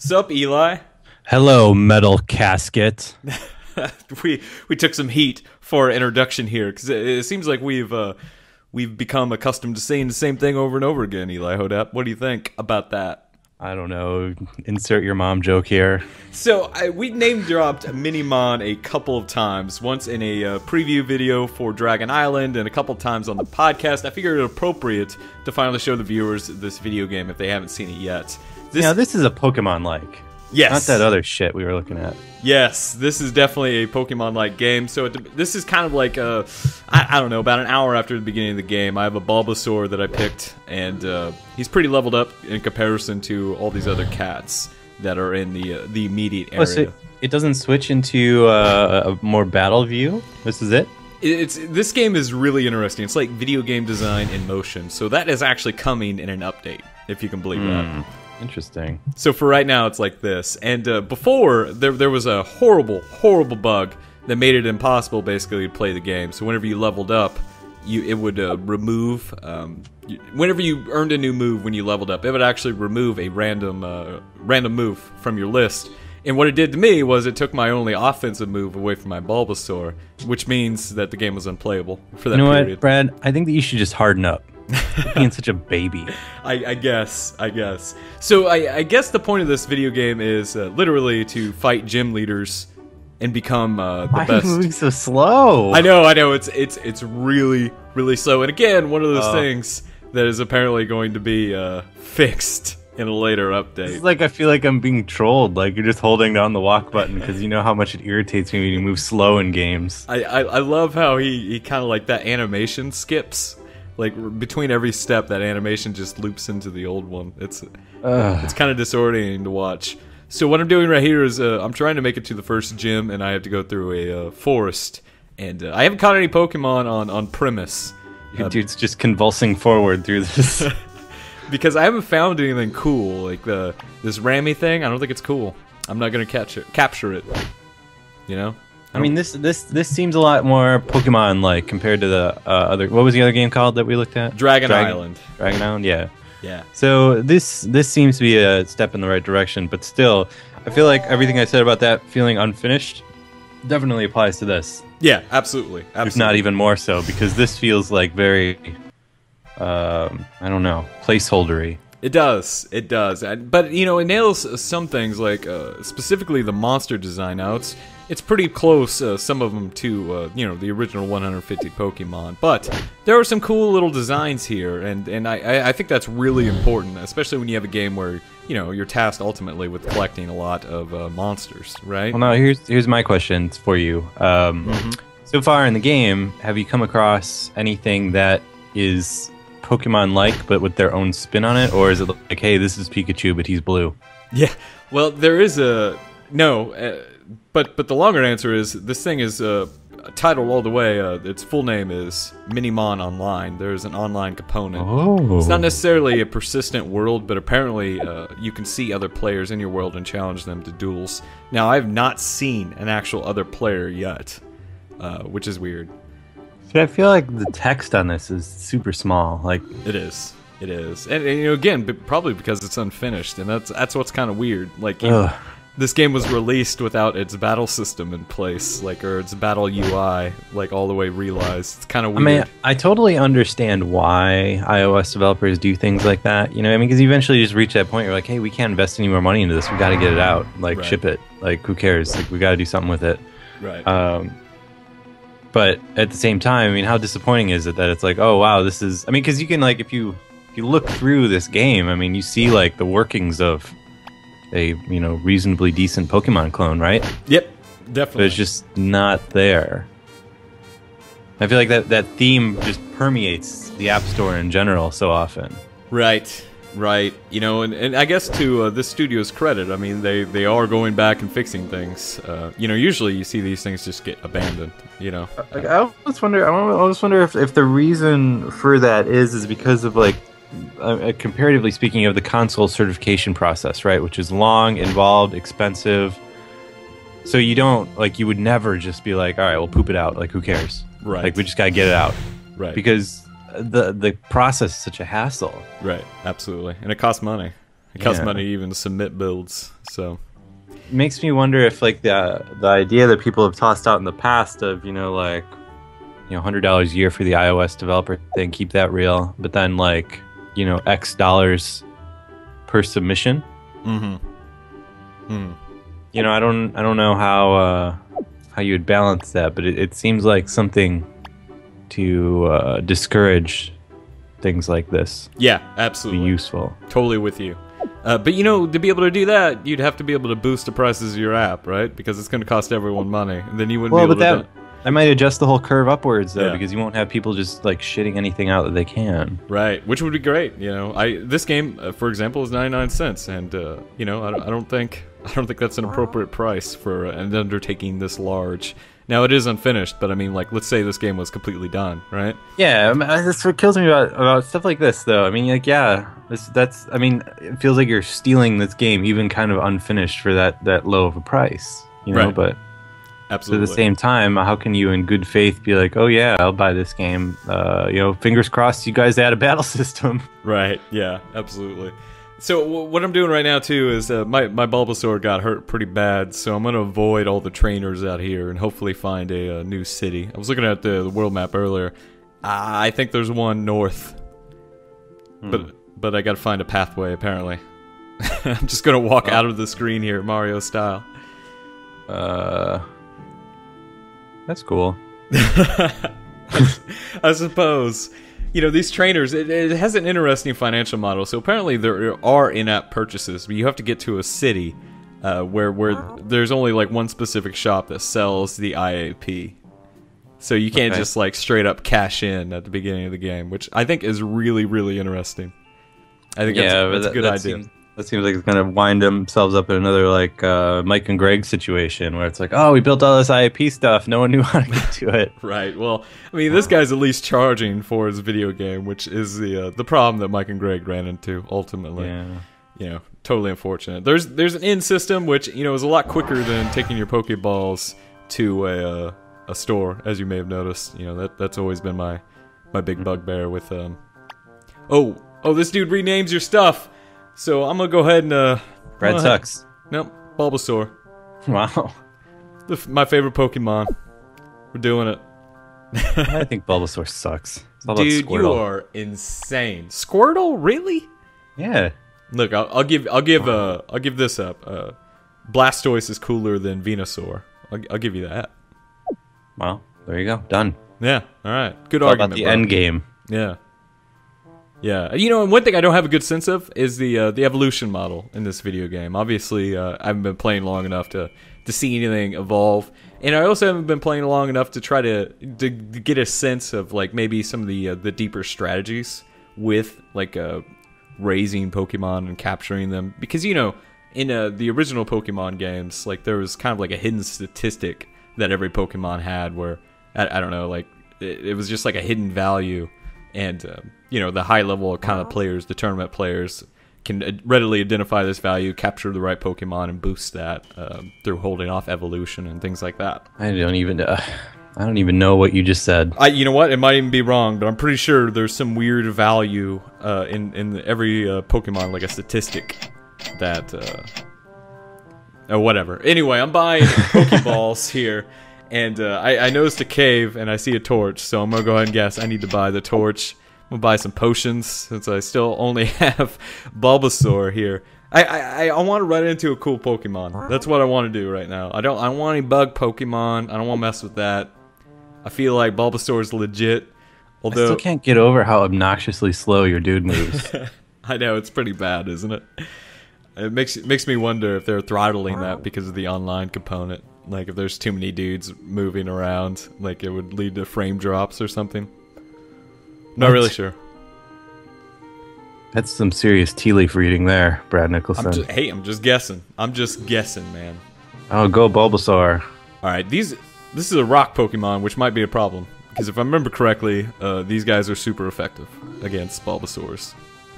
Sup, Eli? Hello, metal casket. we took some heat for our introduction here because it seems like we've become accustomed to saying the same thing over and over again. Eli Hodap, what do you think about that? I don't know. Insert your mom joke here. So we name dropped Minimon a couple of times. Once in a preview video for Dragon Island, and a couple of times on the podcast. I figured it appropriate to finally show the viewers this video game if they haven't seen it yet. This is a Pokemon-like. Yes. Not that other shit we were looking at. Yes, this is definitely a Pokemon-like game. So this is kind of like I don't know, about an hour after the beginning of the game. I have a Bulbasaur that I picked, and he's pretty leveled up in comparison to all these other cats that are in the immediate area. Oh, so it doesn't switch into a more battle view? This is it? This game is really interesting. It's like video game design in motion. So that is actually coming in an update, if you can believe that. Interesting. So for right now, it's like this. And before, there was a horrible, horrible bug that made it impossible, basically, to play the game. So whenever you leveled up, it would remove... whenever you earned a new move when you leveled up, it would actually remove a random move from your list. And what it did to me was it took my only offensive move away from my Bulbasaur, which means that the game was unplayable for that period. You know what, Brad? I think that you should just harden up. You're being such a baby. I guess. So I guess the point of this video game is literally to fight gym leaders and become the Why best. are you moving so slow? I know. It's really, really slow. And again, one of those things that is apparently going to be fixed in a later update. It's like I feel like I'm being trolled. Like you're just holding down the walk button because you know how much it irritates me when you move slow in games. I love how he kind of like that animation skips. Like, between every step, that animation just loops into the old one. It's kind of disorienting to watch. So what I'm doing right here is I'm trying to make it to the first gym, and I have to go through a forest. And I haven't caught any Pokemon on premise. Your dude's just convulsing forward through this. Because I haven't found anything cool. Like, this Rammy thing, I don't think it's cool. I'm not going to capture it. You know? I mean, this seems a lot more Pokemon-like compared to the other... What was the other game called that we looked at? Dragon Island. Dragon Island, yeah. Yeah. So this seems to be a step in the right direction, but still, I feel like everything I said about that feeling unfinished definitely applies to this. Yeah, absolutely. If not even more so, because this feels like very, I don't know, placeholdery. It does. But, you know, it nails some things, like specifically the monster design. Now, it's pretty close, some of them, to, you know, the original 150 Pokemon. But there are some cool little designs here, and I think that's really important, especially when you have a game where, you know, you're tasked ultimately with collecting a lot of monsters, right? Well, now, here's my question for you. So far in the game, have you come across anything that is Pokemon-like, but with their own spin on it, or is it like, hey, this is Pikachu, but he's blue? Yeah, well, there is no, but the longer answer is this thing is titled all the way. Its full name is Minimon Online. There's an online component. Oh. It's not necessarily a persistent world, but apparently you can see other players in your world and challenge them to duels. Now, I've not seen an actual other player yet, which is weird. So I feel like the text on this is super small. Like it is, and you know, again, probably because it's unfinished, and that's what's kind of weird. Like, this game was released without its battle system in place, like, or its battle UI, like, all the way realized. It's kind of weird. I mean, I totally understand why iOS developers do things like that. You know, I mean, because you eventually just reach that point where you're like, hey, we can't invest any more money into this. We got to get it out. Like, right. Ship it. Like, who cares? Like, we got to do something with it. Right. But at the same time, I mean, how disappointing is it that it's like, oh wow, this is... I mean, because you can, like, if you look through this game, I mean, you see, like, the workings of a, you know, reasonably decent Pokemon clone, right? Yep, definitely. But it's just not there. I feel like that theme just permeates the App Store in general so often. Right. You know, and I guess to this studio's credit, I mean, they are going back and fixing things. You know, usually you see these things just get abandoned, you know. I always wonder if the reason for that is because of, like, comparatively speaking, of the console certification process, right? Which is long, involved, expensive. So you don't, like, you would never just be like, all right, we'll poop it out. Like, who cares? Right. Like, we just gotta get it out. Right. Because the process is such a hassle. Right, absolutely. And it costs money. It costs money to even submit builds, so... Makes me wonder if, like, the idea that people have tossed out in the past of, like, $100 a year for the iOS developer thing, keep that real, but then, like, X dollars per submission. I don't know how you would balance that, but it seems like something to discourage things like this. Yeah, absolutely. Be useful. Totally with you. But to be able to do that, you'd have to be able to boost the prices of your app, right? Because it's going to cost everyone money, and then you wouldn't be able to. I might adjust the whole curve upwards though, because you won't have people just like shitting anything out that they can. Right, which would be great. This game, for example, is 99 cents, and I don't think that's an appropriate price for an undertaking this large. Now it is unfinished, but I mean, like, let's say this game was completely done, right? Yeah, that's what kills me about stuff like this, though. I mean, like, yeah, I mean, it feels like you're stealing this game, even kind of unfinished, for that low of a price, right. But absolutely. At the same time, how can you, in good faith, be like, oh yeah, I'll buy this game? Fingers crossed, you guys add a battle system. Right. Yeah. Absolutely. So what I'm doing right now too is my Bulbasaur got hurt pretty bad, so I'm gonna avoid all the trainers out here and hopefully find a new city. I was looking at the world map earlier. I think there's one north, but I gotta find a pathway apparently. I'm just gonna walk out of the screen here, Mario style. That's cool. I suppose. These trainers, it has an interesting financial model. So apparently there are in-app purchases, but you have to get to a city where there's only like one specific shop that sells the IAP. So you can't just like straight up cash in at the beginning of the game, which I think is really, really interesting. I think that's a good idea. That seems like it's going to wind themselves up in another like Mike and Greg situation where it's like, oh, we built all this IAP stuff. No one knew how to get to it. Right. Well, I mean, this guy's at least charging for his video game, which is the problem that Mike and Greg ran into ultimately. Yeah. Totally unfortunate. There's an in system which is a lot quicker than taking your Pokeballs to a store, as you may have noticed. That's always been my big bugbear with Oh, this dude renames your stuff. So I'm gonna go ahead and Brad sucks. Nope, Bulbasaur. Wow. My favorite Pokemon. We're doing it. I think Bulbasaur sucks. Dude, you are insane. Squirtle, really? Yeah. Look, I'll give this up. Blastoise is cooler than Venusaur. I'll give you that. Well, there you go. Done. Yeah. All right. Good it's argument. About the end game. Yeah. Yeah, and one thing I don't have a good sense of is the evolution model in this video game. Obviously, I haven't been playing long enough to see anything evolve, and I also haven't been playing long enough to try to get a sense of like maybe some of the deeper strategies with like raising Pokemon and capturing them. Because in the original Pokemon games, like there was kind of like a hidden statistic that every Pokemon had, where I don't know, like it was just like a hidden value. And, the high-level kind of players, the tournament players, can readily identify this value, capture the right Pokemon, and boost that through holding off evolution and things like that. I don't even know what you just said. You know what? It might even be wrong, but I'm pretty sure there's some weird value in every Pokemon, like a statistic that... whatever. Anyway, I'm buying Pokeballs here. And I noticed a cave, and I see a torch, so I'm going to go ahead and guess I need to buy the torch. I'm going to buy some potions, since I still only have Bulbasaur here. I want to run into a cool Pokemon. That's what I want to do right now. I don't want any bug Pokemon. I don't want to mess with that. I feel like Bulbasaur is legit. Although I still can't get over how obnoxiously slow your dude moves. I know, it's pretty bad, isn't it? It makes me wonder if they're throttling that because of the online component. Like, if there's too many dudes moving around, like, it would lead to frame drops or something. Not really sure. That's some serious tea leaf reading there, Brad Nicholson. I'm just guessing. I'm just guessing, man. Oh, go Bulbasaur. Alright, this is a rock Pokemon, which might be a problem. Because if I remember correctly, these guys are super effective against Bulbasaurs.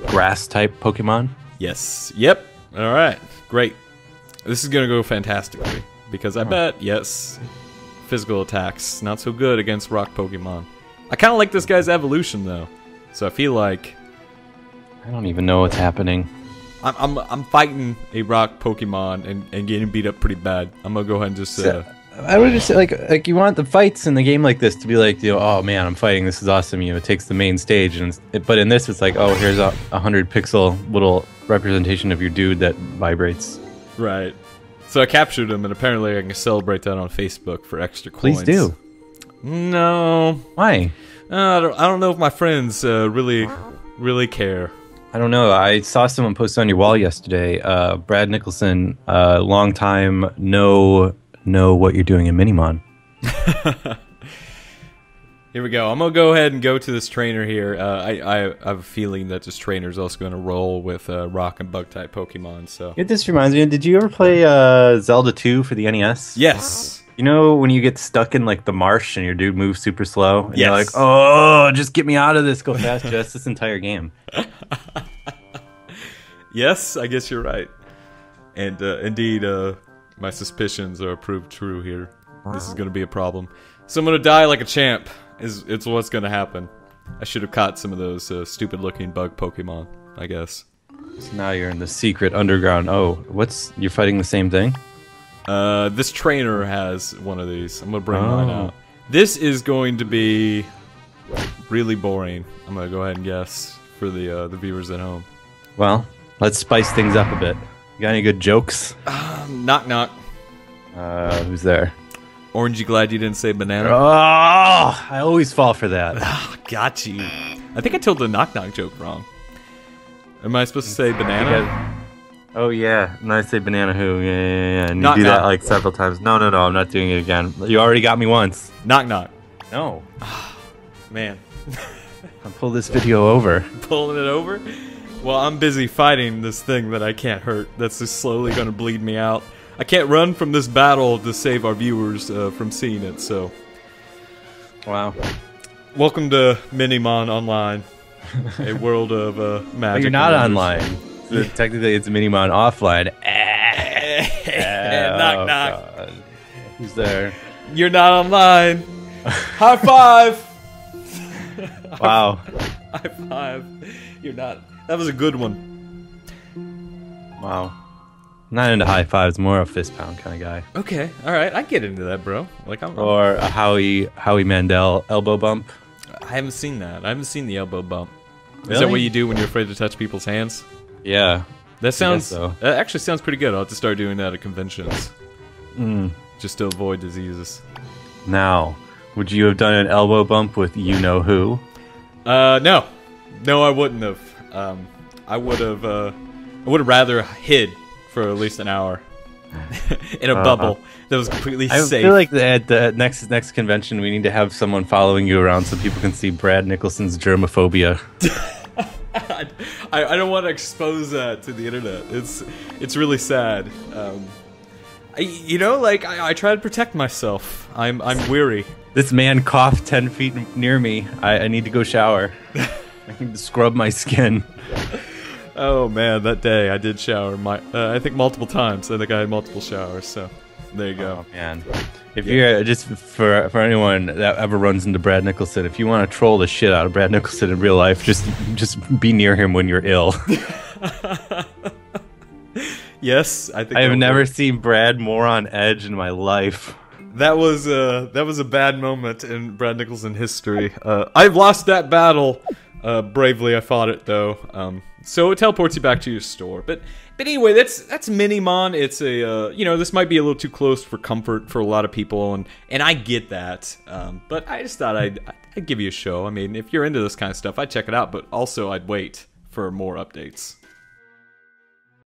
Grass-type Pokemon? Yes. Yep. Alright. Great. This is going to go fantastically. Because I bet, yes, physical attacks, not so good against rock Pokemon. I kind of like this guy's evolution, though. So I feel like... I don't even know what's happening. I'm fighting a rock Pokemon and getting beat up pretty bad. I'm gonna go ahead and just. I would just say like you want the fights in the game like this to be like, oh man, I'm fighting. This is awesome. It takes the main stage, but in this, it's like, oh, here's a 100-pixel little representation of your dude that vibrates. Right. So I captured him, and apparently I can celebrate that on Facebook for extra coins. Please do. No. Why? I don't know if my friends really care. I don't know. I saw someone post on your wall yesterday. Brad Nicholson, long time know what you're doing in Minimon. Here we go. I'm gonna go ahead and go to this trainer here. I have a feeling that this trainer is also going to roll with rock and bug type Pokemon. So This reminds me. Did you ever play Zelda 2 for the NES? yes. You know when you get stuck in like the marsh and your dude moves super slow, and yes. you're like, oh, just get me out of this. Go fast, just this entire game. Yes, I guess you're right. And indeed, my suspicions are proved true here. This is going to be a problem. So I'm going to die like a champ. It's what's going to happen. I should have caught some of those stupid-looking bug Pokemon, I guess. So now you're in the secret underground. Oh, you're fighting the same thing? This trainer has one of these. I'm going to bring mine out. This is going to be really boring. I'm going to go ahead and guess for the viewers at home. Well, let's spice things up a bit. You got any good jokes? Knock knock. Who's there? Orange, you glad you didn't say banana? Oh, I always fall for that. Oh, got you. I think I told the knock knock joke wrong. Am I supposed to say banana? Oh yeah, and I say banana who? Yeah. And Knock, you do knock. that like several times. No, I'm not doing it again. You already got me once. Knock knock. No. Man. I'll pull this video over. Pulling it over? Well, I'm busy fighting this thing that I can't hurt. That's just slowly going to bleed me out. I can't run from this battle to save our viewers from seeing it, so... Wow. Welcome to Minimon Online, a world of magic. But you're not online. So technically, it's Minimon offline. Knock knock. God. Who's there? You're not online. High five! Wow. High five. You're not... That was a good one. Wow. Not into high fives, more a fist pound kind of guy. Okay, all right, I get into that, bro. Like Or a Howie Mandel elbow bump. I haven't seen that. I haven't seen the elbow bump. Is Really? that what you do when you're afraid to touch people's hands? Yeah. That sounds. so. That actually sounds pretty good. I'll have to start doing that at conventions, just to avoid diseases. Now, would you have done an elbow bump with you know who? No, I wouldn't have. I would have. I would have rather hid for at least an hour in a bubble that was completely safe. I feel like at the next convention, we need to have someone following you around so people can see Brad Nicholson's germophobia. I don't want to expose that to the internet. It's really sad. I try to protect myself. I'm weary. This man coughed 10 feet near me. I need to go shower. I need to scrub my skin. Oh man, that day I did shower. I think multiple times. I think I had multiple showers. So there you go. Oh, man, if you're just for anyone that ever runs into Brad Nicholson, if you want to troll the shit out of Brad Nicholson in real life, just be near him when you're ill. Yes, I think I have never seen Brad more on edge in my life. That was a bad moment in Brad Nicholson history. I've lost that battle. Bravely, I fought it though. So it teleports you back to your store. But anyway, that's Minimon. It's a this might be a little too close for comfort for a lot of people, and I get that. But I just thought I'd give you a show. I mean, if you're into this kind of stuff, I'd check it out. But also, I'd wait for more updates.